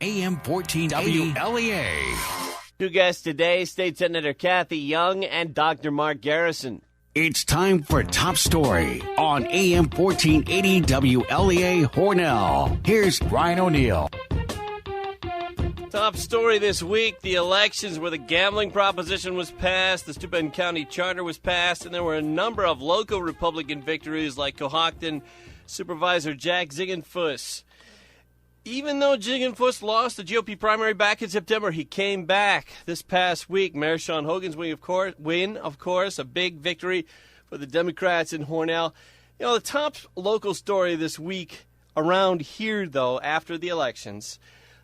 AM 1480 WLEA. Two guests today, State Senator Kathy Young and Dr. Mark Garrison. It's time for Top Story on AM 1480 WLEA Hornell. Here's Ryan O'Neill. Top story this week, the elections where the gambling proposition was passed, the Steuben County Charter was passed, and there were a number of local Republican victories like Cohocton Supervisor Jack Ziegenfuss. Even though Ziegenfuss lost the GOP primary back in September, he came back this past week. Mayor Sean Hogan's win, of course, a big victory for the Democrats in Hornell. You know, the top local story this week around here, though, after the elections,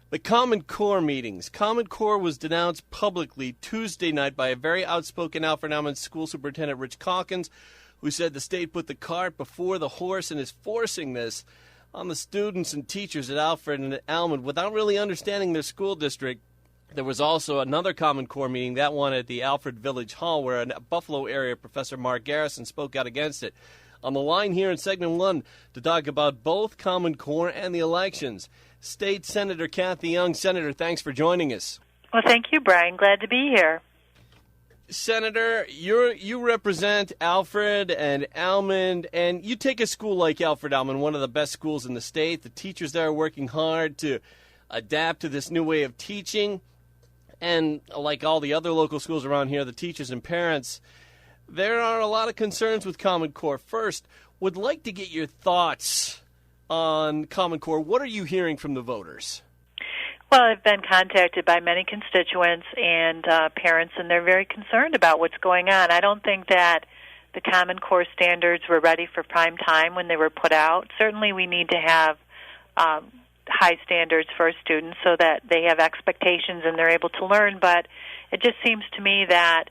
the Common Core meetings. Common Core was denounced publicly Tuesday night by a very outspoken Alfred Almond School Superintendent Rich Calkins, who said the state put the cart before the horse and is forcing this on the students and teachers at Alfred and at Almond without really understanding their school district. There was also another Common Core meeting, that one at the Alfred Village Hall, where a Buffalo area Professor Mark Garrison spoke out against it. On the line here in segment one to talk about both Common Core and the elections, State Senator Kathy Young. Senator, thanks for joining us. Well, thank you, Brian. Glad to be here. Senator, you represent Alfred and Almond, and you take a school like Alfred Almond, one of the best schools in the state. The teachers there are working hard to adapt to this new way of teaching. And like all the other local schools around here, the teachers and parents, there are a lot of concerns with Common Core. First, would like to get your thoughts on Common Core. What are you hearing from the voters? Well, I've been contacted by many constituents and parents, and they're very concerned about what's going on. I don't think that the Common Core standards were ready for prime time when they were put out. Certainly we need to have high standards for students so that they have expectations and they're able to learn, but it just seems to me that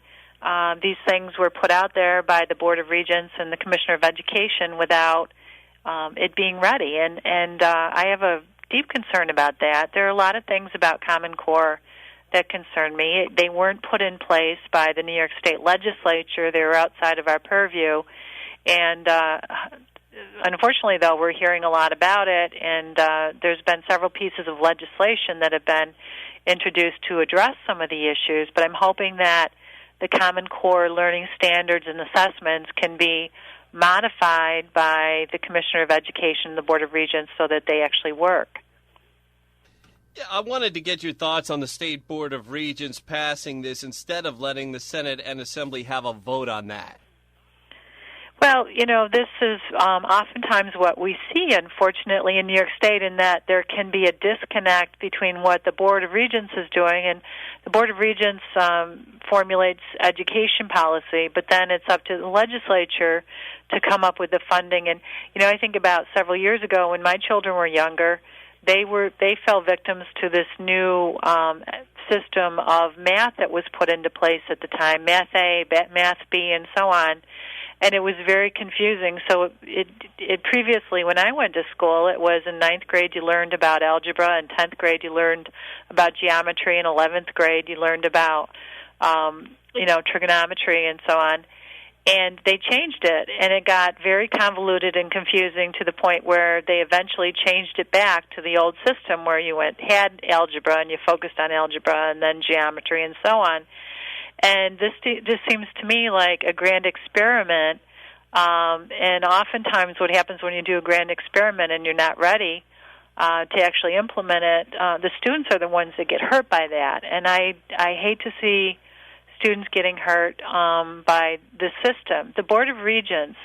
these things were put out there by the Board of Regents and the Commissioner of Education without it being ready. And I have a deep concern about that. There are a lot of things about Common Core that concern me. They weren't put in place by the New York State Legislature. They were outside of our purview. And unfortunately, though, we're hearing a lot about it, and there's been several pieces of legislation that have been introduced to address some of the issues, but I'm hoping that the Common Core learning standards and assessments can be modified by the Commissioner of Education and the Board of Regents so that they actually work. Yeah, I wanted to get your thoughts on the State Board of Regents passing this instead of letting the Senate and Assembly have a vote on that. Well, you know, this is oftentimes what we see, unfortunately, in New York State, in that there can be a disconnect between what the Board of Regents is doing, and the Board of Regents formulates education policy, but then it's up to the legislature to come up with the funding. And, you know, I think about several years ago when my children were younger, they fell victims to this new system of math that was put into place at the time, Math A, Math B, and so on. And it was very confusing. So it previously, when I went to school, it was in 9th grade you learned about algebra, in 10th grade you learned about geometry, in 11th grade you learned about trigonometry and so on. And they changed it, and it got very convoluted and confusing to the point where they eventually changed it back to the old system where you had algebra and you focused on algebra and then geometry and so on. And this seems to me like a grand experiment, and oftentimes what happens when you do a grand experiment and you're not ready to actually implement it, the students are the ones that get hurt by that. And I hate to see students getting hurt by the system. The Board of Regents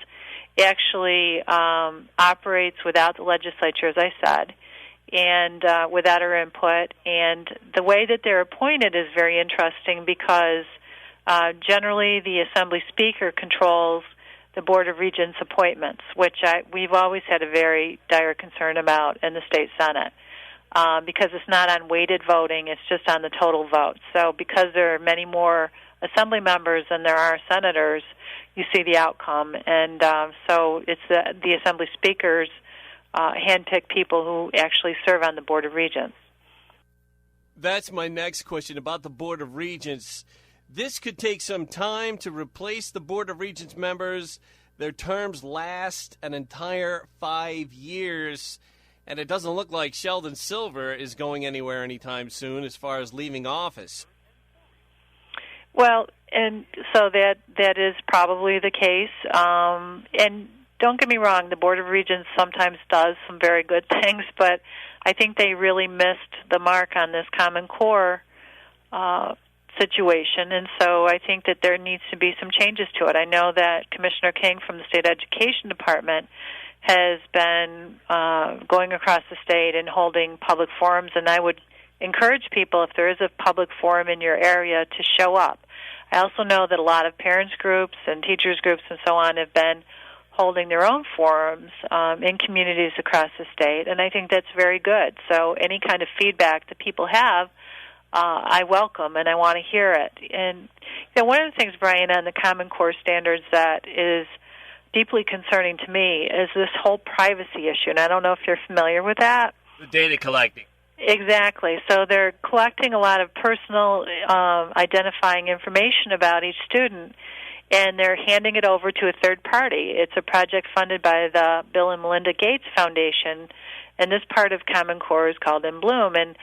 actually operates without the legislature, as I said, and without our input. And the way that they're appointed is very interesting because generally the Assembly Speaker controls the Board of Regents appointments, which we've always had a very dire concern about in the State Senate. Because it's not on weighted voting, it's just on the total vote. So because there are many more Assembly members than there are senators, you see the outcome. And so it's the Assembly Speakers handpick people who actually serve on the Board of Regents. That's my next question about the Board of Regents. This could take some time to replace the Board of Regents members. Their terms last an entire 5 years. and it doesn't look like Sheldon Silver is going anywhere anytime soon as far as leaving office. Well, and so that is probably the case. And don't get me wrong, the Board of Regents sometimes does some very good things, but I think they really missed the mark on this Common Core situation, and so I think that there needs to be some changes to it. I know that Commissioner King from the State Education Department has been going across the state and holding public forums, and I would encourage people, if there is a public forum in your area, to show up. I also know that a lot of parents groups and teachers groups and so on have been holding their own forums in communities across the state, and I think that's very good. So any kind of feedback that people have, I welcome, and I want to hear it. And one of the things, Brian, on the Common Core standards that is deeply concerning to me is this whole privacy issue, and I don't know if you're familiar with that. The data collecting. Exactly. So they're collecting a lot of personal identifying information about each student, and they're handing it over to a third party. It's a project funded by the Bill and Melinda Gates Foundation, and this part of Common Core is called In Bloom. And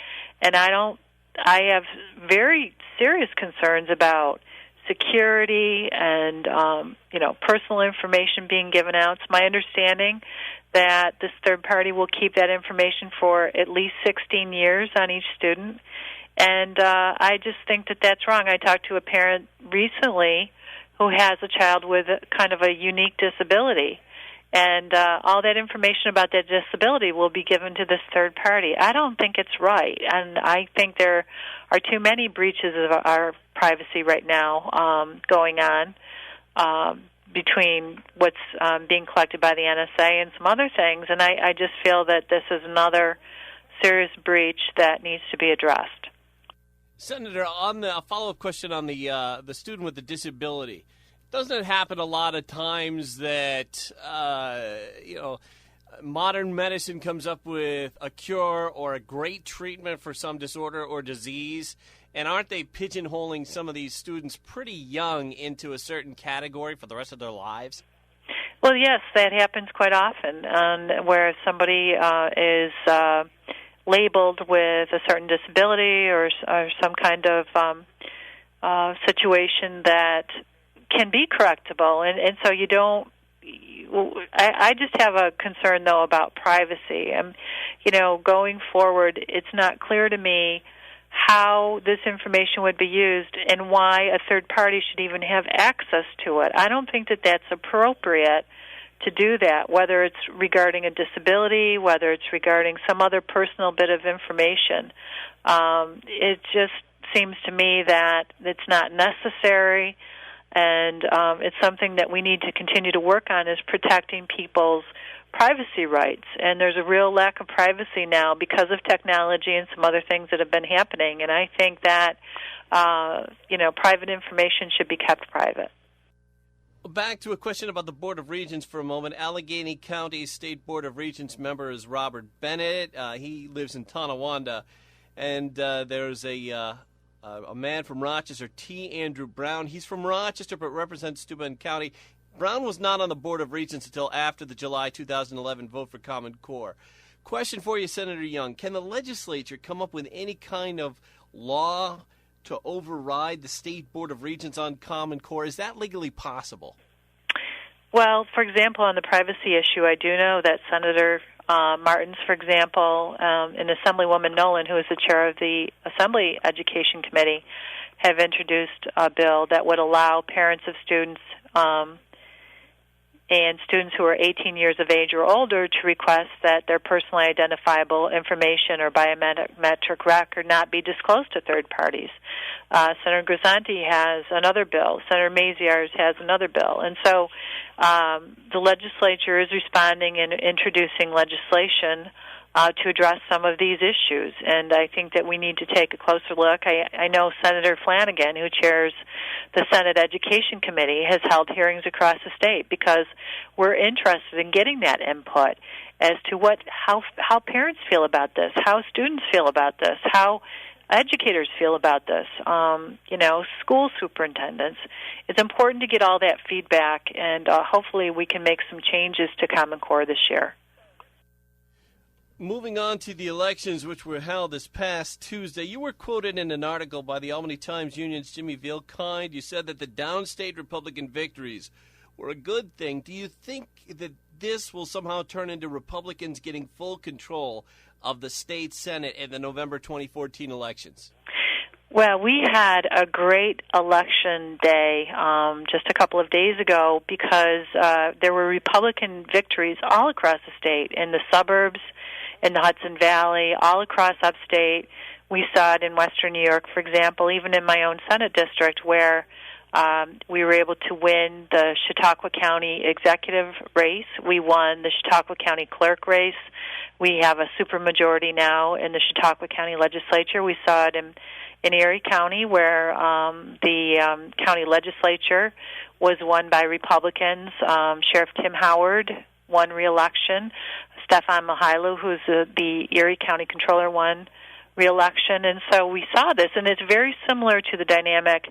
I have very serious concerns about security and personal information being given out. It's my understanding that this third party will keep that information for at least 16 years on each student, and I just think that that's wrong. I talked to a parent recently who has a child with kind of a unique disability, and all that information about that disability will be given to this third party. I don't think it's right, and I think there are too many breaches of our privacy right now going on between what's being collected by the NSA and some other things, and I just feel that this is another serious breach that needs to be addressed. Senator, on the follow-up question on the student with the disability, doesn't it happen a lot of times that modern medicine comes up with a cure or a great treatment for some disorder or disease, and aren't they pigeonholing some of these students pretty young into a certain category for the rest of their lives? Well, yes, that happens quite often, where somebody is labeled with a certain disability or some kind of situation that can be correctable, and so you don't. I just have a concern, though, about privacy. Going forward, it's not clear to me how this information would be used and why a third party should even have access to it. I don't think that that's appropriate to do that, whether it's regarding a disability, whether it's regarding some other personal bit of information. It just seems to me that it's not necessary, and it's something that we need to continue to work on, is protecting people's privacy rights. And there's a real lack of privacy now because of technology and some other things that have been happening, and I think that private information should be kept private. Back to a question about the Board of Regents for a moment. Allegheny County State Board of Regents member is Robert Bennett. He lives in Tonawanda, and there's a man from Rochester, T. Andrew Brown. He's from Rochester but represents Steuben County. Brown was not on the Board of Regents until after the July 2011 vote for Common Core. Question for you, Senator Young. Can the legislature come up with any kind of law to override the State Board of Regents on Common Core? Is that legally possible? Well, for example, on the privacy issue, I do know that Senator Martins, for example, and Assemblywoman Nolan, who is the chair of the Assembly Education Committee, have introduced a bill that would allow parents of students and students who are 18 years of age or older to request that their personally identifiable information or biometric record not be disclosed to third parties. Senator Grisanti has another bill. Senator Maziarz has another bill. And so the legislature is responding and introducing legislation to address some of these issues, and I think that we need to take a closer look. I know Senator Flanagan, who chairs the Senate Education Committee, has held hearings across the state because we're interested in getting that input as to how parents feel about this, how students feel about this, how educators feel about this, school superintendents. It's important to get all that feedback, and hopefully we can make some changes to Common Core this year. Moving on to the elections, which were held this past Tuesday, you were quoted in an article by the Albany Times-Union's Jimmy Vilkind. You said that the downstate Republican victories were a good thing. Do you think that this will somehow turn into Republicans getting full control of the state Senate in the November 2014 elections? Well, we had a great election day just a couple of days ago because there were Republican victories all across the state, in the suburbs, in the Hudson Valley, all across upstate. We saw it in western New York, for example, even in my own Senate district, where we were able to win the Chautauqua County executive race. We won the Chautauqua County clerk race. We have a supermajority now in the Chautauqua County legislature. We saw it in Erie County, where the county legislature was won by Republicans. Sheriff Tim Howard won re-election. Stefan Mihailou, who's the Erie County Controller, won re-election. And so we saw this, and it's very similar to the dynamic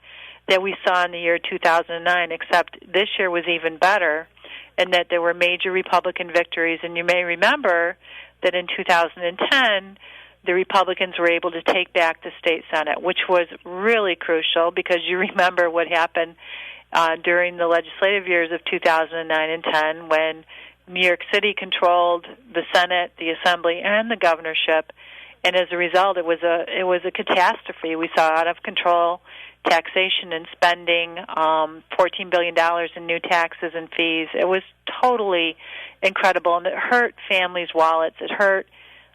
that we saw in the year 2009, except this year was even better, in that there were major Republican victories. And you may remember that in 2010, the Republicans were able to take back the state Senate, which was really crucial because you remember what happened during the legislative years of 2009 and 10 when New York City controlled the Senate, the Assembly, and the governorship, and as a result, it was a catastrophe. We saw out of control taxation and spending, $14 billion in new taxes and fees. It was totally incredible, and it hurt families' wallets. It hurt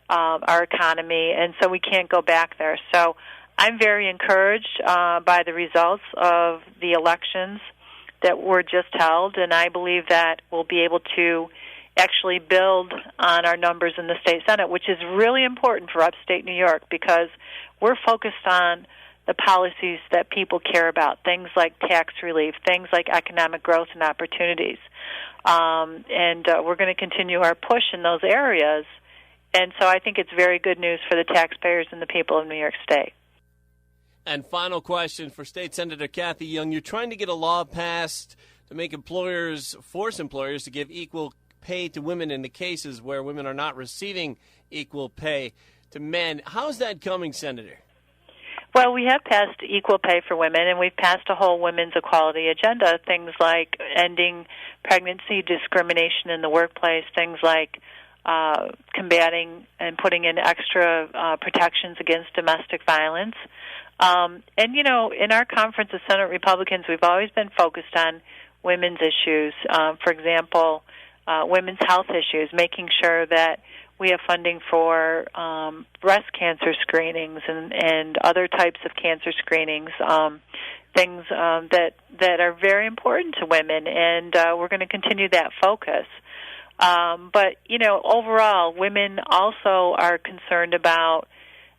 our economy, and so we can't go back there. So I'm very encouraged by the results of the elections that were just held, and I believe that we'll be able to actually build on our numbers in the state Senate, which is really important for upstate New York because we're focused on the policies that people care about, things like tax relief, things like economic growth and opportunities. And we're going to continue our push in those areas. And so I think it's very good news for the taxpayers and the people of New York State. And final question for State Senator Kathy Young. You're trying to get a law passed to make force employers to give equal pay to women in the cases where women are not receiving equal pay to men. How's that coming, Senator? Well, we have passed equal pay for women, and we've passed a whole women's equality agenda, things like ending pregnancy discrimination in the workplace, things like combating and putting in extra protections against domestic violence. And, you know, in our conference of Senate Republicans, we've always been focused on women's issues. For example, women's health issues, making sure that we have funding for breast cancer screenings and other types of cancer screenings, things that are very important to women, and we're going to continue that focus. But, you know, overall, women also are concerned about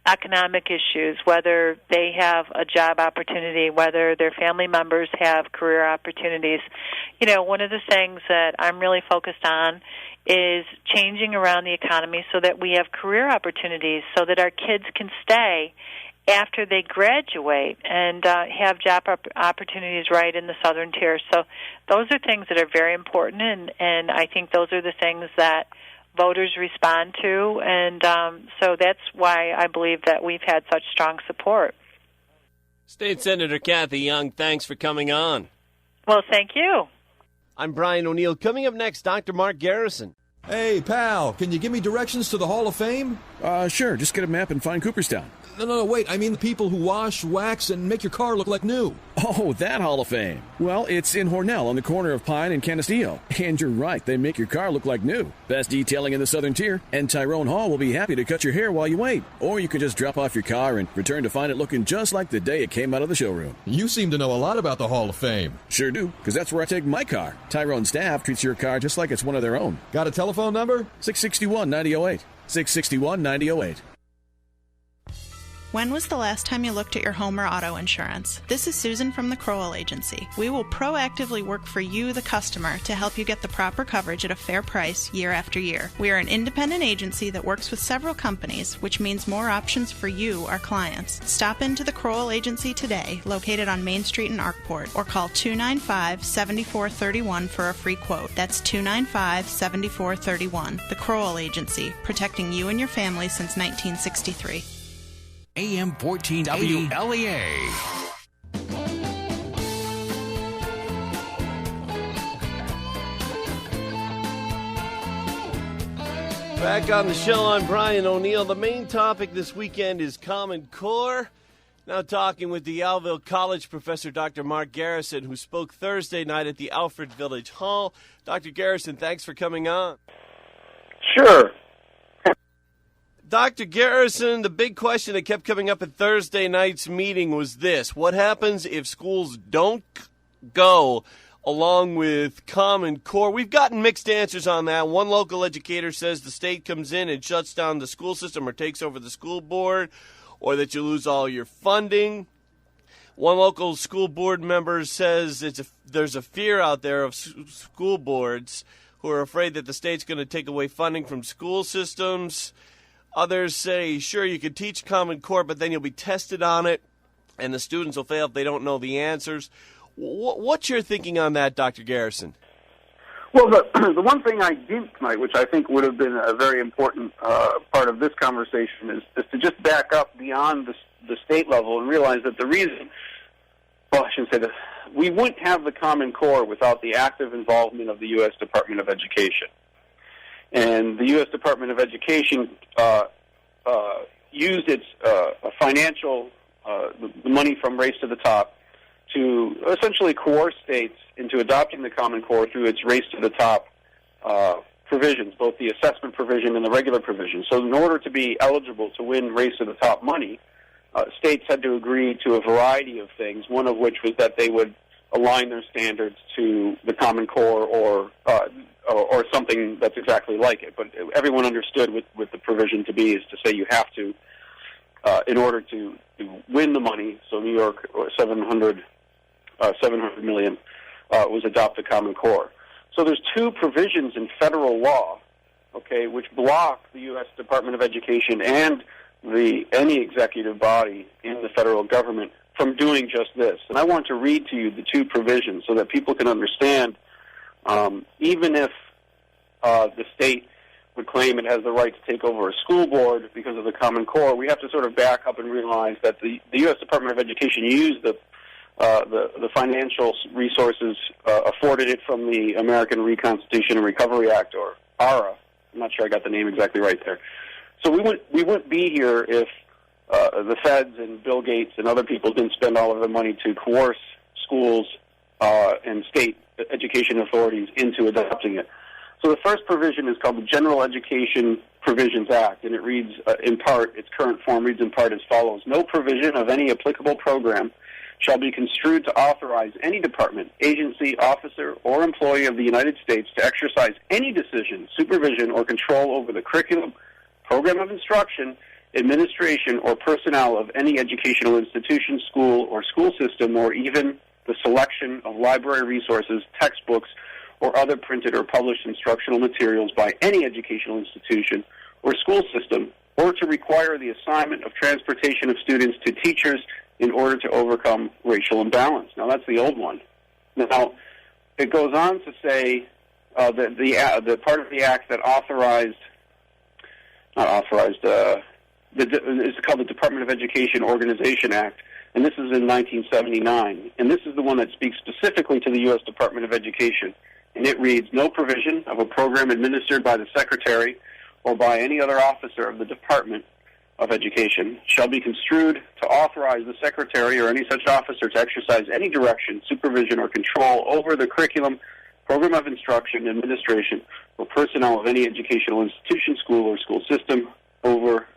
economic issues, whether they have a job opportunity, whether their family members have career opportunities. You know, one of the things that I'm really focused on is changing around the economy so that we have career opportunities, so that our kids can stay after they graduate and have job opportunities right in the southern tier. So those are things that are very important, and I think those are the things that voters respond to, and so that's why I believe that we've had such strong support. State Senator Kathy Young, thanks for coming on. Well, thank you. I'm Brian O'Neill. Coming up next, Dr. Mark Garrison. Hey, pal, can you give me directions to the Hall of Fame? Sure. Just get a map and find Cooperstown. No, wait. I mean the people who wash, wax, and make your car look like new. Oh, that Hall of Fame. Well, it's in Hornell on the corner of Pine and Canisteo. And you're right, they make your car look like new. Best detailing in the Southern Tier. And Tyrone Hall will be happy to cut your hair while you wait. Or you can just drop off your car and return to find it looking just like the day it came out of the showroom. You seem to know a lot about the Hall of Fame. Sure do, because that's where I take my car. Tyrone staff treats your car just like it's one of their own. Got a telephone number? 661-9008. 661-9008. When was the last time you looked at your home or auto insurance? This is Susan from the Crowell Agency. We will proactively work for you, the customer, to help you get the proper coverage at a fair price year after year. We are an independent agency that works with several companies, which means more options for you, our clients. Stop into the Crowell Agency today, located on Main Street in Arkport, or call 295-7431 for a free quote. That's 295-7431. The Crowell Agency, protecting you and your family since 1963. AM 1480 WLEA. Back on the show, I'm Brian O'Neill. The main topic this weekend is Common Core. Now talking with the Alville College professor, Dr. Mark Garrison, who spoke Thursday night at the Alfred Village Hall. Dr. Garrison, thanks for coming on. Sure. Dr. Garrison, the big question that kept coming up at Thursday night's meeting was this. What happens if schools don't go along with Common Core? We've gotten mixed answers on that. One local educator says the state comes in and shuts down the school system or takes over the school board, or that you lose all your funding. One local school board member says there's a fear out there of school boards who are afraid that the state's going to take away funding from school systems. Others say, sure, you could teach Common Core, but then you'll be tested on it, and the students will fail if they don't know the answers. What's your thinking on that, Dr. Garrison? Well, the one thing I did tonight, which I think would have been a very important part of this conversation, is to just back up beyond the state level and realize that the reason, well, I shouldn't say that, we wouldn't have the Common Core without the active involvement of the U.S. Department of Education. And the U.S. Department of Education used its financial, the money from Race to the Top, to essentially coerce states into adopting the Common Core through its Race to the Top provisions, both the assessment provision and the regular provision. So in order to be eligible to win Race to the Top money, states had to agree to a variety of things, one of which was that they would align their standards to the Common Core or something that's exactly like it. But everyone understood what the provision to be is to say you have to, in order to win the money, so New York, $700 million, was adopt the Common Core. So there's two provisions in federal law, okay, which block the U.S. Department of Education and any executive body in the federal government from doing just this. And I want to read to you the two provisions so that people can understand, even if the state would claim it has the right to take over a school board because of the Common Core, we have to sort of back up and realize that the U.S. Department of Education used the financial resources afforded it from the American Reconstitution and Recovery Act, or ARA. I'm not sure I got the name exactly right there. So we wouldn't be here if the feds and Bill Gates and other people didn't spend all of their money to coerce schools and state education authorities into adopting it. So the first provision is called the General Education Provisions Act, and it reads in part, its current form reads in part as follows. No provision of any applicable program shall be construed to authorize any department, agency, officer, or employee of the United States to exercise any decision, supervision, or control over the curriculum, program of instruction, administration, or personnel of any educational institution, school, or school system, or even the selection of library resources, textbooks, or other printed or published instructional materials by any educational institution or school system, or to require the assignment of transportation of students to teachers in order to overcome racial imbalance. Now, that's the old one. Now, it goes on to say that the part of the act that it's called the Department of Education Organization Act, and this is in 1979. And this is the one that speaks specifically to the U.S. Department of Education. And it reads, no provision of a program administered by the Secretary or by any other officer of the Department of Education shall be construed to authorize the Secretary or any such officer to exercise any direction, supervision, or control over the curriculum, program of instruction, administration, or personnel of any educational institution, school, or school system, over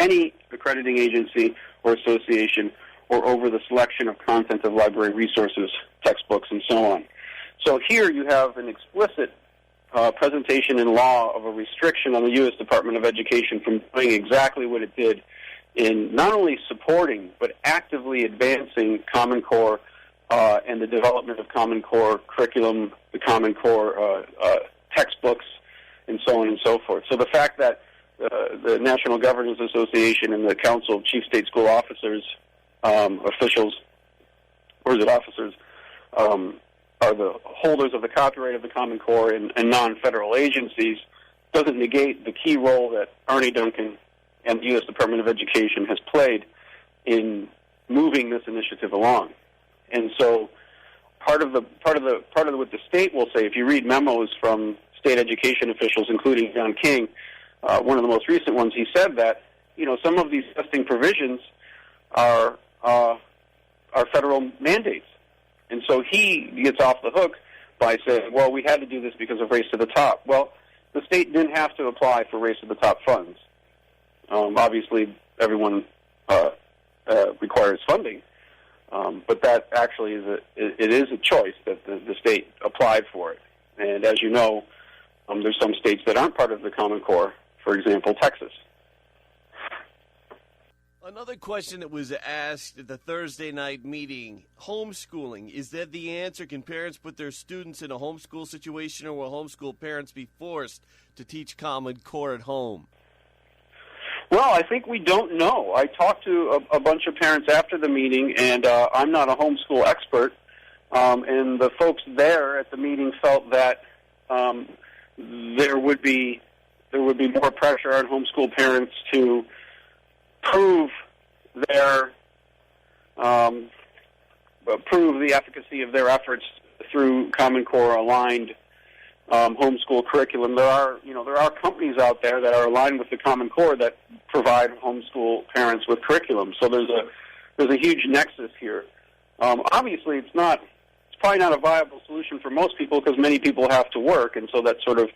any accrediting agency or association, or over the selection of content of library resources, textbooks, and so on. So here you have an explicit presentation in law of a restriction on the U.S. Department of Education from doing exactly what it did in not only supporting but actively advancing Common Core and the development of Common Core curriculum, the Common Core textbooks, and so on and so forth. So the fact that the National Governors Association and the Council of Chief State School Officers, officials, or is it officers, are the holders of the copyright of the Common Core and non-federal agencies doesn't negate the key role that Arne Duncan and the U.S. Department of Education has played in moving this initiative along. And so part of what the state will say, if you read memos from state education officials, including John King, one of the most recent ones, he said that, some of these testing provisions are federal mandates. And so he gets off the hook by saying, well, we had to do this because of Race to the Top. Well, the state didn't have to apply for Race to the Top funds. Obviously, everyone requires funding, but that actually is a choice that the state applied for it. And as you know, there's some states that aren't part of the Common Core, for example, Texas. Another question that was asked at the Thursday night meeting, homeschooling, is that the answer? Can parents put their students in a homeschool situation, or will homeschool parents be forced to teach Common Core at home? Well, I think we don't know. I talked to a bunch of parents after the meeting, and I'm not a homeschool expert, and the folks there at the meeting felt that there would be more pressure on homeschool parents to prove the efficacy of their efforts through Common Core aligned homeschool curriculum. There are companies out there that are aligned with the Common Core that provide homeschool parents with curriculum. So there's a huge nexus here. Obviously, it's probably not a viable solution for most people because many people have to work, and so that sort of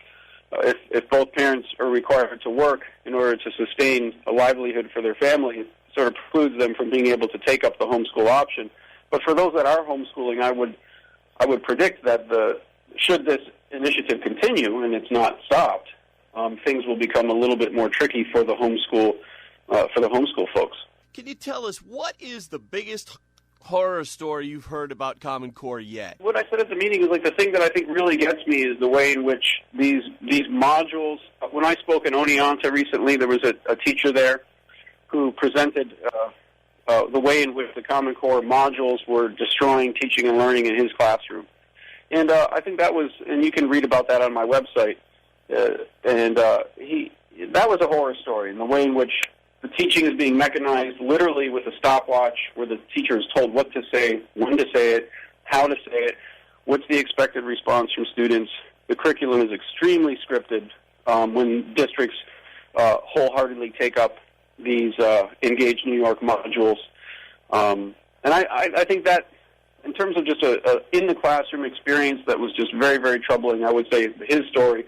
if both parents are required to work in order to sustain a livelihood for their family, it sort of precludes them from being able to take up the homeschool option. But for those that are homeschooling, I would predict that should this initiative continue and it's not stopped, things will become a little bit more tricky for the homeschool folks. Can you tell us what is the biggest horror story you've heard about Common Core yet? What I said at the meeting is the thing that I think really gets me is the way in which these modules. When I spoke in Oneonta recently, there was a teacher there who presented the way in which the Common Core modules were destroying teaching and learning in his classroom. And I think that was, and you can read about that on my website. That was a horror story, and the way in which the teaching is being mechanized literally with a stopwatch where the teacher is told what to say, when to say it, how to say it, what's the expected response from students. The curriculum is extremely scripted when districts wholeheartedly take up these Engage New York modules. And I think that in terms of just a in-the-classroom experience that was just very, very troubling, I would say his story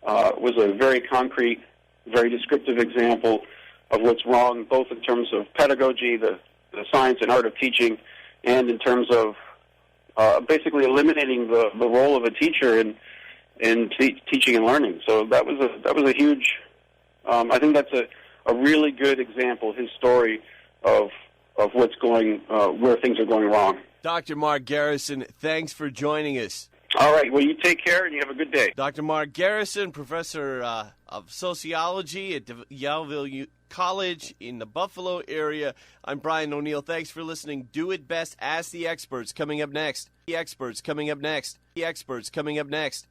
was a very concrete, very descriptive example of what's wrong, both in terms of pedagogy, the science and art of teaching, and in terms of basically eliminating the role of a teacher in teaching and learning. So that was a huge. I think that's a really good example, his story of what's going where things are going wrong. Dr. Mark Garrison, thanks for joining us. All right. Well, you take care and you have a good day. Dr. Mark Garrison, professor of sociology at Yaleville College in the Buffalo area. I'm Brian O'Neill. Thanks for listening. Do It Best. Ask the Experts coming up next. The Experts coming up next. The Experts coming up next.